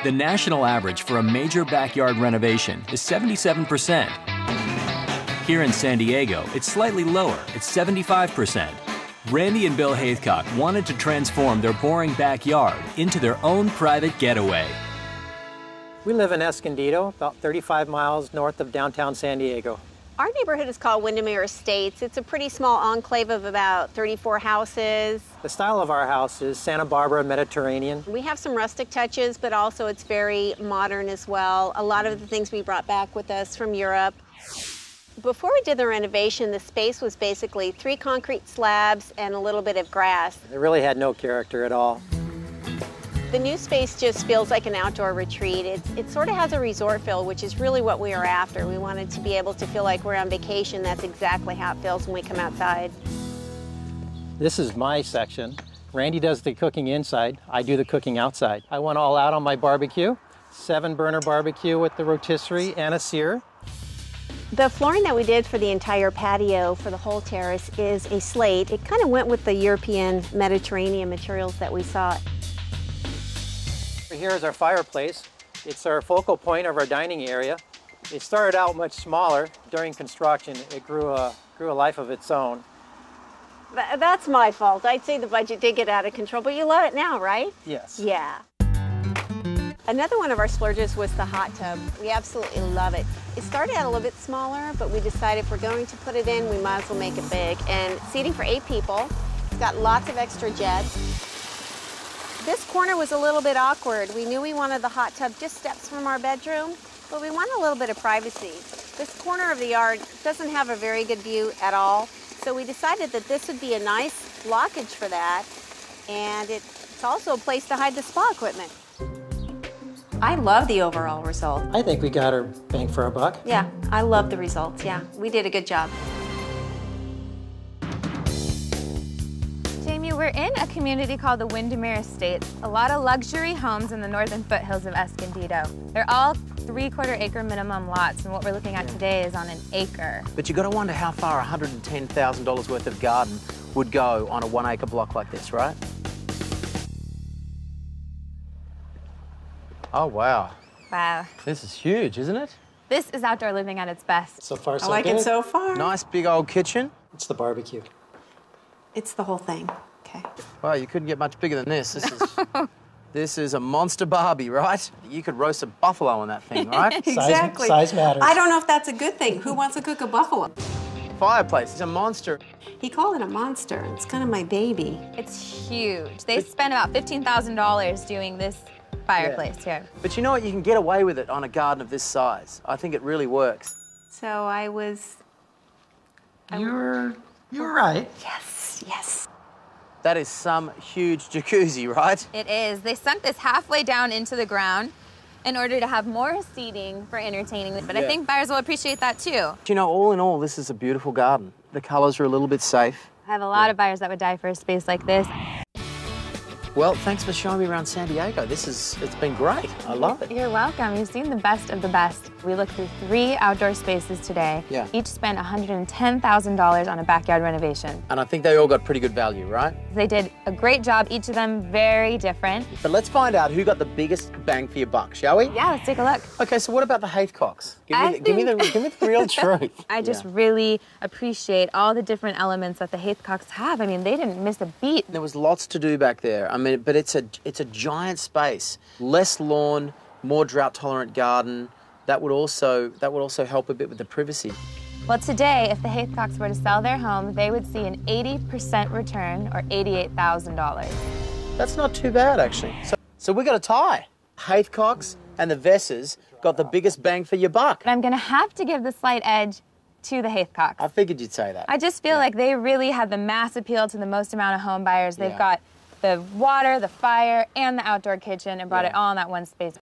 The national average for a major backyard renovation is 77%. Here in San Diego, it's slightly lower at 75%. Randy and Bill Haithcock wanted to transform their boring backyard into their own private getaway. We live in Escondido, about 35 miles north of downtown San Diego. Our neighborhood is called Windermere Estates. It's a pretty small enclave of about 34 houses. The style of our house is Santa Barbara Mediterranean. We have some rustic touches, but also it's very modern as well. A lot of the things we brought back with us from Europe. Before we did the renovation, the space was basically 3 concrete slabs and a little bit of grass. It really had no character at all. The new space just feels like an outdoor retreat. It sort of has a resort feel, which is really what we were after. We wanted to be able to feel like we're on vacation. That's exactly how it feels when we come outside. This is my section. Randy does the cooking inside. I do the cooking outside. I went all out on my barbecue. 7-burner barbecue with the rotisserie and a sear. The flooring that we did for the entire patio for the whole terrace is a slate. It kind of went with the European Mediterranean materials that we saw. Here is our fireplace. It's our focal point of our dining area. It started out much smaller. During construction, it grew a life of its own. That's my fault. I'd say the budget did get out of control, but you love it now, right? Yes. Yeah. Another one of our splurges was the hot tub. We absolutely love it. It started out a little bit smaller, but we decided if we're going to put it in, we might as well make it big. And seating for 8 people. It's got lots of extra jets. This corner was a little bit awkward. We knew we wanted the hot tub just steps from our bedroom, but we want a little bit of privacy. This corner of the yard doesn't have a very good view at all, so we decided that this would be a nice blockage for that, and it's also a place to hide the spa equipment. I love the overall result. I think we got our bang for our buck. Yeah, I love the results, yeah. We did a good job. We're in a community called the Windermere Estates, a lot of luxury homes in the northern foothills of Escondido. They're all 3/4 acre minimum lots, and what we're looking at today is on an acre. But you got to wonder how far $110,000 worth of garden would go on a 1 acre block like this, right? Oh, wow. Wow. This is huge, isn't it? This is outdoor living at its best. So far, so I like good. it so far. Nice big old kitchen. It's the barbecue. It's the whole thing. Okay. Wow, you couldn't get much bigger than this. This is a monster Barbie, right? You could roast a buffalo on that thing, right? Exactly. Size matters. I don't know if that's a good thing. Who wants to cook a buffalo? Fireplace is a monster. He called it a monster. It's kind of my baby. It's huge. They spent about $15,000 doing this fireplace here. But you know what? You can get away with it on a garden of this size. I think it really works. So I was... You're right. Yes. That is some huge jacuzzi, right? It is. They sunk this halfway down into the ground in order to have more seating for entertaining. But I think buyers will appreciate that too. You know, all in all, this is a beautiful garden. The colors are a little bit safe. I have a lot of buyers that would die for a space like this. Well, thanks for showing me around San Diego. It's been great. I love it. You're welcome. You've seen the best of the best. We looked through 3 outdoor spaces today. Yeah. Each spent $110,000 on a backyard renovation. And I think they all got pretty good value, right? They did a great job, each of them very different. But let's find out who got the biggest bang for your buck, shall we? Yeah, let's take a look. Okay, so what about the Haithcocks? Give me the real truth. I just really appreciate all the different elements that the Haithcocks have. I mean, they didn't miss a beat. There was lots to do back there. I mean, but it's a giant space. Less lawn, more drought-tolerant garden. That would also help a bit with the privacy. Well, today, if the Haithcocks were to sell their home, they would see an 80% return, or $88,000. That's not too bad, actually. So we got a tie. Haithcocks and the Vessers got the biggest bang for your buck. But I'm going to have to give the slight edge to the Haithcocks. I figured you'd say that. I just feel like they really had the mass appeal to the most amount of home buyers. They've got the water, the fire, and the outdoor kitchen and brought it all in that one space.